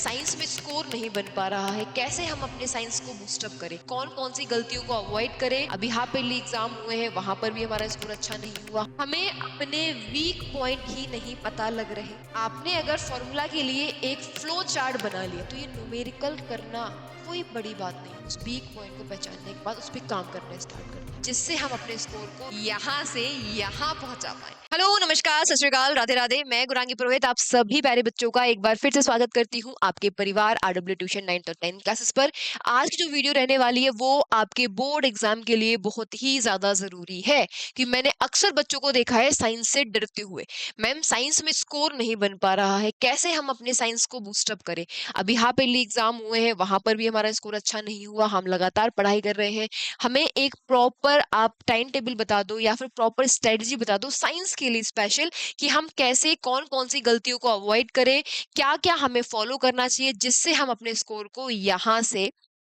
Science में score नहीं बन पा रहा है, कैसे हम अपने साइंस को बूस्टअप करें, कौन कौन सी गलतियों को अवॉइड करें। अभी हाफ ईयरली एग्जाम हुए हैं, वहां पर भी हमारा स्कोर अच्छा नहीं हुआ। हमें अपने वीक पॉइंट ही नहीं पता लग रहे। आपने अगर फॉर्मूला के लिए एक फ्लो चार्ट बना लिया तो ये न्यूमेरिकल करना कोई बड़ी बात नहीं। उस वीक पॉइंट को पहचानने के बाद उस पर काम करना स्टार्ट करते हैं, जिससे हम अपने स्कोर को यहाँ से यहाँ पहुंचा पाए। हेलो, नमस्कार, सत श्री अकाल, राधे राधे। मैं गुरांगी पुरोहित आप सभी प्यारे बच्चों का एक बार फिर से स्वागत करती हूँ आपके परिवार आरडब्ल्यू ट्यूशन 9th और 10th क्लासेस पर। आज की जो वीडियो रहने वाली है वो आपके बोर्ड एग्जाम के लिए बहुत ही ज्यादा जरूरी है। कि मैंने अक्सर बच्चों को देखा है साइंस से डरते हुए, मैम साइंस में स्कोर नहीं बन पा रहा है, कैसे हम अपने साइंस को बूस्टअप करें। अभी हाफ ईयरली एग्जाम हुए हैं, वहां पर भी हमारा स्कोर अच्छा नहीं हुआ, हम लगातार पढ़ाई कर रहे हैं। हमें एक प्रॉपर आप टाइम टेबल बता दो या फिर प्रॉपर स्ट्रेटजी बता दो साइंस के लिए स्पेशल, कि हम कैसे कौन कौन सी गलतियों को अवॉइड करें, क्या क्या हमें फॉलो करना चाहिए, जिससे हम अपने स्कोर को यहाँ से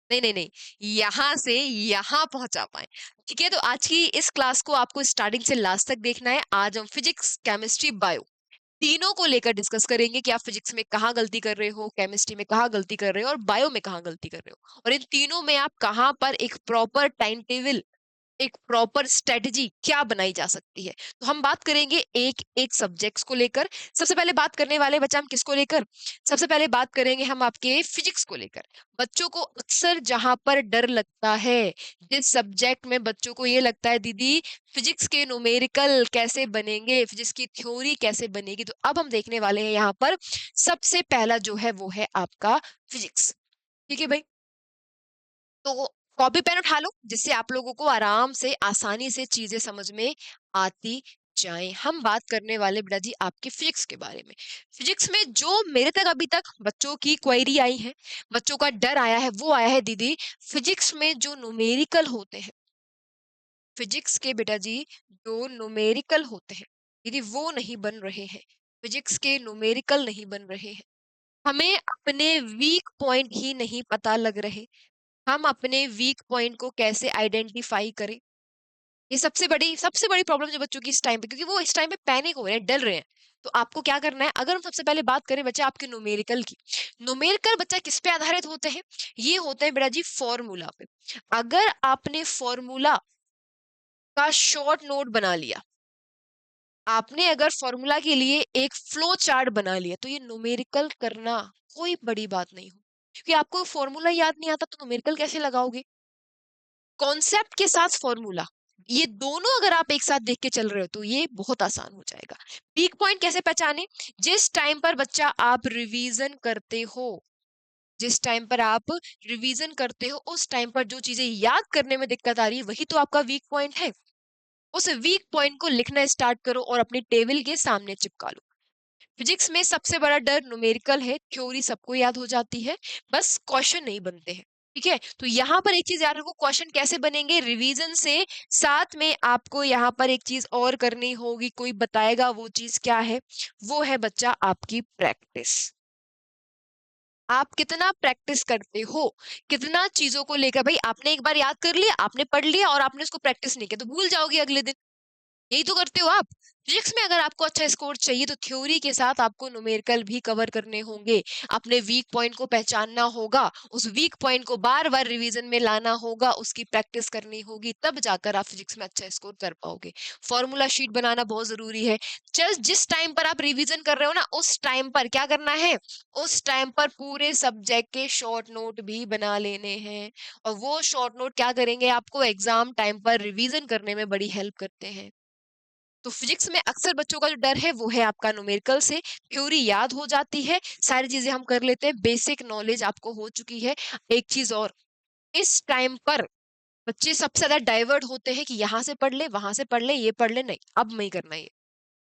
नहीं नहीं नहीं यहाँ से यहाँ पहुंचा पाए। ठीक है, तो आज की इस क्लास को आपको स्टार्टिंग से लास्ट तक देखना है। आज हम फिजिक्स, केमिस्ट्री, बायो तीनों को लेकर डिस्कस करेंगे कि आप फिजिक्स में कहाँ गलती कर रहे हो, केमिस्ट्री में कहाँ गलती कर रहे हो और बायो में कहाँ गलती कर रहे हो, और इन तीनों में आप कहाँ पर एक प्रॉपर टाइम टेबल, एक प्रॉपर स्ट्रेटजी क्या बनाई जा सकती है। तो हम बात करेंगे एक एक सब्जेक्ट्स को लेकर। सबसे पहले बात करने वाले बच्चा हम किसको लेकर, सबसे पहले बात करेंगे हम आपके फिजिक्स को लेकर। बच्चों को अक्सर जहां पर डर लगता है, जिस सब्जेक्ट में बच्चों को ये लगता है दीदी फिजिक्स के न्यूमेरिकल कैसे बनेंगे, फिजिक्स की थ्योरी कैसे बनेगी, तो अब हम देखने वाले हैं यहाँ पर सबसे पहला जो है वो है आपका फिजिक्स। ठीक है भाई, तो कॉपी पेन उठा लो जिससे आप लोगों को आराम से आसानी से चीजें समझ में आती जाएं। हम बात करने वाले बेटा जी आपके फिजिक्स के बारे में। फिजिक्स में जो मेरे तक अभी तक बच्चों की क्वेरी आई है, बच्चों का डर आया है, वो आया है दीदी फिजिक्स में जो न्यूमेरिकल होते हैं, फिजिक्स के बेटा जी जो न्यूमेरिकल होते हैं दीदी वो नहीं बन रहे हैं, फिजिक्स के न्यूमेरिकल नहीं बन रहे हैं। हमें अपने वीक पॉइंट ही नहीं पता लग रहे। हम अपने वीक पॉइंट को कैसे आइडेंटिफाई करें, ये सबसे बड़ी प्रॉब्लम जो बच्चों की इस टाइम पे, क्योंकि वो इस टाइम पे पैनिक हो रहे हैं, डर रहे हैं। तो आपको क्या करना है, अगर हम सबसे पहले बात करें बच्चा आपके न्यूमेरिकल की, न्यूमेरिकल बच्चा किस पे आधारित होते हैं, ये होते हैं बेटा जी फॉर्मूला पे। अगर आपने फॉर्मूला का शॉर्ट नोट बना लिया, आपने अगर फॉर्मूला के लिए एक फ्लो चार्ट बना लिया, तो ये न्यूमेरिकल करना कोई बड़ी बात नहीं हो। क्योंकि आपको फॉर्मूला याद नहीं आता तो न्यूमेरिकल कैसे लगाओगे। कॉन्सेप्ट के साथ फॉर्मूला, ये दोनों अगर आप एक साथ देख के चल रहे हो तो ये बहुत आसान हो जाएगा। वीक पॉइंट कैसे पहचाने, जिस टाइम पर बच्चा आप रिवीजन करते हो, जिस टाइम पर आप रिवीजन करते हो उस टाइम पर जो चीजें याद करने में दिक्कत आ रही है वही तो आपका वीक पॉइंट है। उस वीक पॉइंट को लिखना स्टार्ट करो और अपनी टेबल के सामने चिपका लो। फिजिक्स में सबसे बड़ा डर न्यूमेरिकल है, थ्योरी सबको याद हो जाती है, बस क्वेश्चन नहीं बनते हैं। ठीक है, तो यहाँ पर एक चीज याद रखो, क्वेश्चन कैसे बनेंगे रिवीजन से, साथ में आपको यहाँ पर एक चीज और करनी होगी, कोई बताएगा वो चीज क्या है, वो है बच्चा आपकी प्रैक्टिस। आप कितना प्रैक्टिस करते हो, कितना चीजों को लेकर, भाई आपने एक बार याद कर लिया, आपने पढ़ लिया और आपने उसको प्रैक्टिस नहीं किया तो भूल जाओगे अगले दिन, यही तो करते हो आप। फिजिक्स में अगर आपको अच्छा स्कोर चाहिए तो थ्योरी के साथ आपको न्यूमेरिकल भी कवर करने होंगे, अपने वीक पॉइंट को पहचानना होगा, उस वीक पॉइंट को बार बार रिवीजन में लाना होगा, उसकी प्रैक्टिस करनी होगी, तब जाकर आप फिजिक्स में अच्छा स्कोर कर पाओगे। फॉर्मूला शीट बनाना बहुत जरूरी है। जिस टाइम पर आप रिवीजन कर रहे हो ना उस टाइम पर क्या करना है, उस टाइम पर पूरे सब्जेक्ट के शॉर्ट नोट भी बना लेने हैं, और वो शॉर्ट नोट क्या करेंगे, आपको एग्जाम टाइम पर रिवीजन करने में बड़ी हेल्प करते हैं। तो फिजिक्स में अक्सर बच्चों का जो डर है वो है आपका न्यूमेरिकल से। थ्योरी याद हो जाती है, सारी चीजें हम कर लेते हैं, बेसिक नॉलेज आपको हो चुकी है। एक चीज और, इस टाइम पर बच्चे सबसे ज्यादा डाइवर्ट होते हैं कि यहाँ से पढ़ ले, वहां से पढ़ ले, ये पढ़ ले, नहीं अब नहीं करना ये,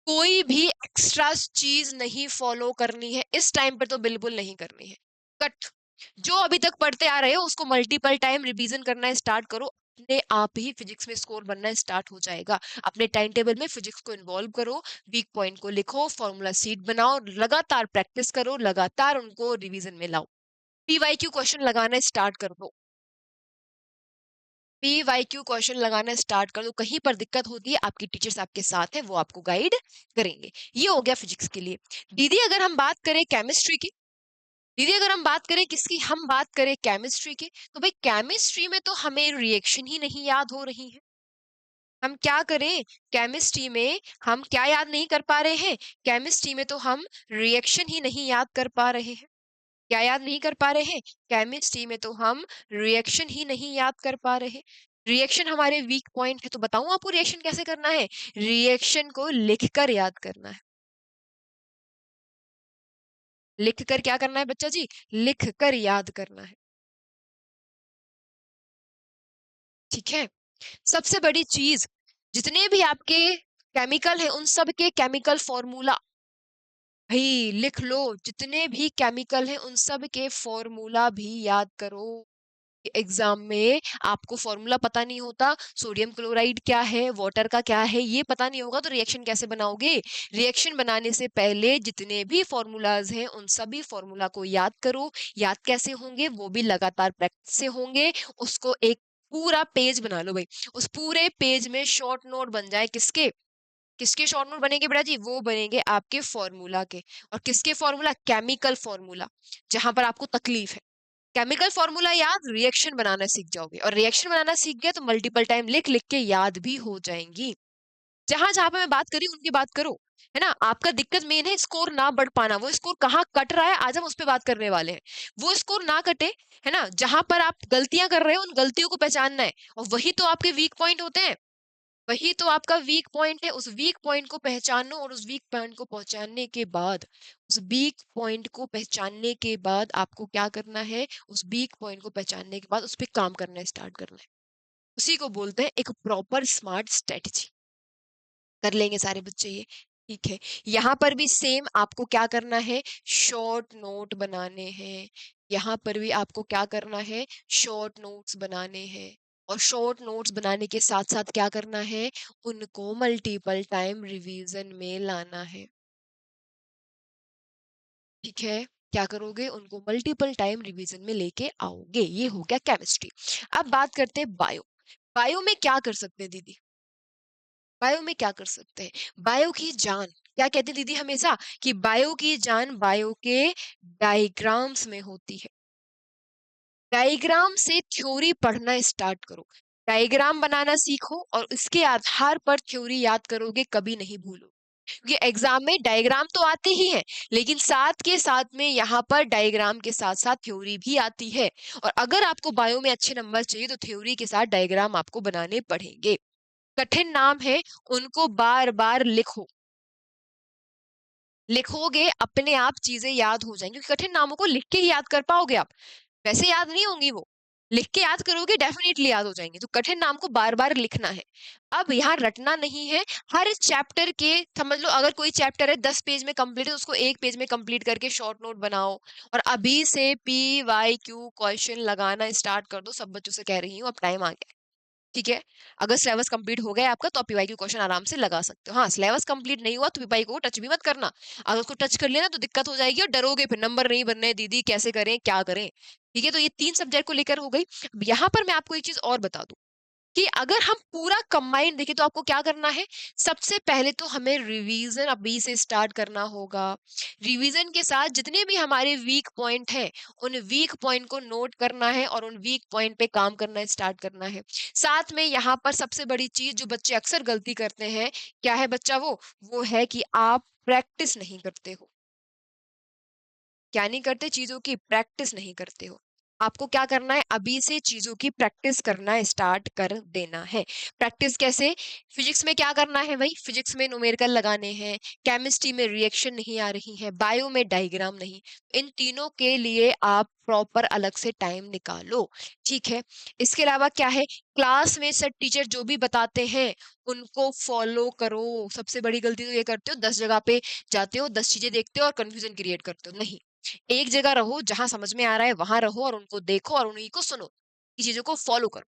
कोई भी एक्स्ट्रा चीज नहीं फॉलो करनी है इस टाइम पर, तो बिल्कुल नहीं करनी है। कट, जो अभी तक पढ़ते आ रहे हो उसको मल्टीपल टाइम रिवीजन करना स्टार्ट करो, अपने आप ही फिजिक्स में स्कोर बनना स्टार्ट हो जाएगा। अपने टाइम टेबल में फिजिक्स को इन्वॉल्व करो, वीक पॉइंट को लिखो, फॉर्मूला सीट बनाओ, लगातार प्रैक्टिस करो, लगातार उनको रिवीजन में लाओ। पीवाईक्यू क्वेश्चन लगाना स्टार्ट कर दो, पीवाईक्यू क्वेश्चन लगाना स्टार्ट कर दो, कहीं पर दिक्कत होती है आपकी टीचर्स आपके साथ है, वो आपको गाइड करेंगे। ये हो गया फिजिक्स के लिए। दीदी अगर हम बात करें केमिस्ट्री की, दीदी अगर हम बात करें किसकी, हम बात करें केमिस्ट्री की, तो भाई केमिस्ट्री में तो हमें रिएक्शन ही नहीं याद हो रही है। हम क्या करें, केमिस्ट्री में हम क्या याद नहीं कर पा रहे हैं, केमिस्ट्री में तो हम रिएक्शन ही नहीं याद कर पा रहे हैं। क्या याद नहीं कर पा रहे हैं, केमिस्ट्री में तो हम रिएक्शन ही नहीं याद कर पा रहे। रिएक्शन हमारे वीक पॉइंट है, तो बताऊं आपको रिएक्शन कैसे करना है, रिएक्शन को लिखकर याद करना है। लिखकर क्या करना है बच्चा जी, लिखकर याद करना है। ठीक है। सबसे बड़ी चीज, जितने भी आपके केमिकल है उन सब के केमिकल फॉर्मूला भाई लिख लो, जितने भी केमिकल हैं उन सब के फॉर्मूला भी याद करो। एग्जाम में आपको फॉर्मूला पता नहीं होता, सोडियम क्लोराइड क्या है, वाटर का क्या है, ये पता नहीं होगा तो रिएक्शन कैसे बनाओगे। रिएक्शन बनाने से पहले जितने भी फॉर्मूलाज हैं उन सभी फॉर्मूला को याद करो। याद कैसे होंगे, वो भी लगातार प्रैक्टिस से होंगे। उसको एक पूरा पेज बना लो भाई, उस पूरे पेज में शॉर्ट नोट बन जाए। किसके, किसके शॉर्ट नोट बनेंगे बेटा जी, वो बनेंगे आपके फॉर्मूला के। और किसके फॉर्मूला, केमिकल फॉर्मूला, जहां पर आपको तकलीफ है। केमिकल फॉर्मूला याद, रिएक्शन बनाना सीख जाओगे, और रिएक्शन बनाना सीख गया तो मल्टीपल टाइम लिख लिख के याद भी हो जाएंगी। जहां जहां पे मैं बात करी उनकी बात करो, है ना। आपका दिक्कत मेन है स्कोर ना बढ़ पाना, वो स्कोर कहाँ कट रहा है आज हम उस पर बात करने वाले हैं। वो स्कोर ना कटे, है ना, जहां पर आप गलतियां कर रहे हो उन गलतियों को पहचानना है, और वही तो आपके वीक पॉइंट होते हैं। वही तो आपका वीक पॉइंट है, उस वीक पॉइंट को पहचानो, और उस वीक पॉइंट को पहचानने के बाद, उस वीक पॉइंट को पहचानने के बाद आपको क्या करना है, उस वीक पॉइंट को पहचानने के बाद उस पर काम करना स्टार्ट करना है। उसी को बोलते हैं एक प्रॉपर स्मार्ट स्ट्रेटजी। कर लेंगे सारे बच्चे ये, ठीक है। यहाँ पर भी सेम आपको क्या करना है, शॉर्ट नोट बनाने हैं। यहाँ पर भी आपको क्या करना है, शॉर्ट नोट्स बनाने हैं। और शॉर्ट नोट्स बनाने के साथ साथ क्या करना है, उनको मल्टीपल टाइम रिवीजन में लाना है। ठीक है, क्या करोगे, उनको मल्टीपल टाइम रिवीजन में लेके आओगे। ये हो गया केमिस्ट्री। अब बात करते हैं बायो। बायो में क्या कर सकते हैं दीदी, बायो में क्या कर सकते हैं, बायो की जान, क्या कहते हैं दीदी हमेशा, कि बायो की जान बायो के डायग्राम्स में होती है। डायग्राम से थ्योरी पढ़ना स्टार्ट करो, डायग्राम बनाना सीखो, और इसके आधार पर थ्योरी याद करोगे, कभी नहीं भूलो। क्योंकि एग्जाम में डायग्राम तो आते ही हैं, लेकिन साथ के साथ में यहाँ पर डायग्राम के साथ साथ थ्योरी भी आती है। और अगर आपको बायो में अच्छे नंबर चाहिए तो थ्योरी के साथ डायग्राम आपको बनाने पड़ेंगे। कठिन नाम है, उनको बार बार लिखो, लिखोगे अपने आप चीजें याद हो जाएंगी, क्योंकि कठिन नामों को लिख के ही याद कर पाओगे आप, वैसे याद नहीं होंगी वो। लिख के याद करोगे डेफिनेटली याद हो जाएंगे, तो कठिन नाम को बार बार लिखना है। अब यहाँ रटना नहीं है, हर चैप्टर के, समझ लो अगर कोई चैप्टर है 10 पेज में कंप्लीट है, उसको 1 पेज में कंप्लीट करके शॉर्ट नोट बनाओ। और अभी से PYQ क्वेश्चन लगाना स्टार्ट कर दो, सब बच्चों से कह रही हूँ, अब टाइम आ गया है। ठीक है, अगर सिलेबस कंप्लीट हो गया है आपका तो आप PYQ क्वेश्चन आराम से लगा सकते हो। हाँ, सिलेबस कंप्लीट नहीं हुआ तो PYQ को टच भी मत करना, अगर उसको टच कर लेना तो दिक्कत हो जाएगी और डरोगे, फिर नंबर नहीं बनने, दीदी कैसे करें क्या करें। ठीक है, तो ये 3 सब्जेक्ट को लेकर हो गई। अब यहाँ पर मैं आपको एक चीज और बता दूं, कि अगर हम पूरा कंबाइंड देखें तो आपको क्या करना है, सबसे पहले तो हमें रिवीजन अभी से स्टार्ट करना होगा। रिवीजन के साथ जितने भी हमारे वीक पॉइंट हैं उन वीक पॉइंट को नोट करना है, और उन वीक पॉइंट पे काम करना स्टार्ट करना है। साथ में यहाँ पर सबसे बड़ी चीज जो बच्चे अक्सर गलती करते हैं, क्या है बच्चा, वो है कि आप प्रैक्टिस नहीं करते हो। क्या नहीं करते, चीजों की प्रैक्टिस नहीं करते हो। आपको क्या करना है, अभी से चीजों की प्रैक्टिस करना स्टार्ट कर देना है। प्रैक्टिस कैसे, फिजिक्स में क्या करना है भाई, फिजिक्स में न्यूमेरिकल लगाने हैं, केमिस्ट्री में रिएक्शन नहीं आ रही है, बायो में डायग्राम नहीं, इन तीनों के लिए आप प्रॉपर अलग से टाइम निकालो। ठीक है, इसके अलावा क्या है, क्लास में सर टीचर जो भी बताते हैं उनको फॉलो करो। सबसे बड़ी गलती तो ये करते हो, 10 जगह पे जाते हो, 10 चीजें देखते हो और कंफ्यूजन क्रिएट करते हो। नहीं, एक जगह रहो, जहां समझ में आ रहा है वहां रहो, और उनको देखो और उन्हीं को सुनो, की चीजों को फॉलो करो।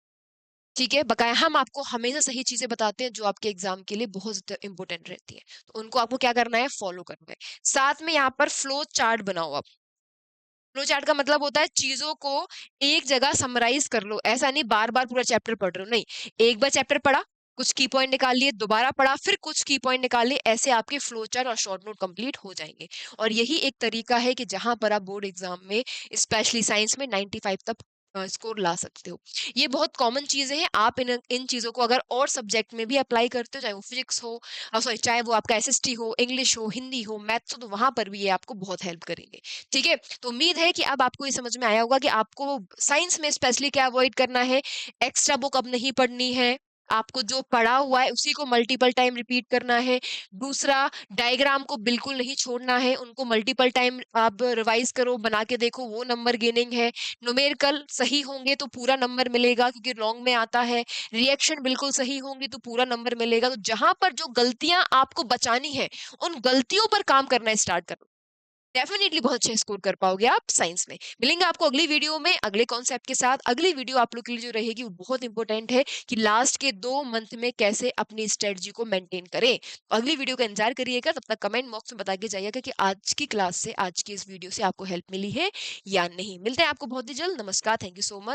ठीक है, बकाया हम आपको हमेशा सही चीजें बताते हैं जो आपके एग्जाम के लिए बहुत ज्यादा इंपॉर्टेंट रहती है, तो उनको आपको क्या करना है, फॉलो करना है। साथ में यहाँ पर फ्लो चार्ट बनाओ आप। फ्लो चार्ट का मतलब होता है चीजों को एक जगह समराइज कर लो, ऐसा नहीं बार बार पूरा चैप्टर पढ़ रहे हो, नहीं, एक बार चैप्टर पढ़ा, कुछ की पॉइंट निकाल लिए, दोबारा पढ़ा, फिर कुछ की पॉइंट निकाल लिए, ऐसे आपके फ्लो चार्ट और शॉर्ट नोट कंप्लीट हो जाएँगे। और यही एक तरीका है कि जहाँ पर आप बोर्ड एग्ज़ाम में स्पेशली साइंस में 95 तक स्कोर ला सकते हो। ये बहुत कॉमन चीज़ें हैं, आप इन इन चीज़ों को अगर और सब्जेक्ट में भी अप्लाई करते हो, चाहे वो फिज़िक्स हो सॉरी चाहे वो आपका एसएसटी हो, इंग्लिश हो, हिंदी हो, मैथ्स हो, तो वहाँ पर भी ये आपको बहुत हेल्प करेंगे। ठीक है? तो उम्मीद है कि अब आपको ये समझ में आया होगा कि आपको साइंस में स्पेशली क्या अवॉइड करना है, एक्स्ट्रा बुक अब नहीं पढ़नी है, आपको जो पढ़ा हुआ है उसी को मल्टीपल टाइम रिपीट करना है। दूसरा, डायग्राम को बिल्कुल नहीं छोड़ना है, उनको मल्टीपल टाइम आप रिवाइज़ करो, बना के देखो, वो नंबर गेनिंग है। न्यूमेरिकल सही होंगे तो पूरा नंबर मिलेगा क्योंकि लॉन्ग में आता है। रिएक्शन बिल्कुल सही होंगी तो पूरा नंबर मिलेगा। तो जहाँ पर जो गलतियाँ आपको बचानी है, उन गलतियों पर काम करना स्टार्ट करो। डेफिनिटली बहुत अच्छे स्कोर कर पाओगे आप साइंस में। मिलेंगे आपको अगली वीडियो में अगले कॉन्सेप्ट के साथ। अगली वीडियो आप लोग के लिए जो रहेगी वो बहुत इंपॉर्टेंट है कि लास्ट के 2 मंथ में कैसे अपनी स्ट्रेटजी को मेंटेन करें। तो अगली वीडियो का इंतज़ार करिएगा, तब तक कमेंट बॉक्स में बता के जाइएगा कि आज की क्लास से, आज की इस वीडियो से आपको हेल्प मिली है या नहीं। मिलते हैं आपको बहुत ही जल्द। नमस्कार, थैंक यू सो मच।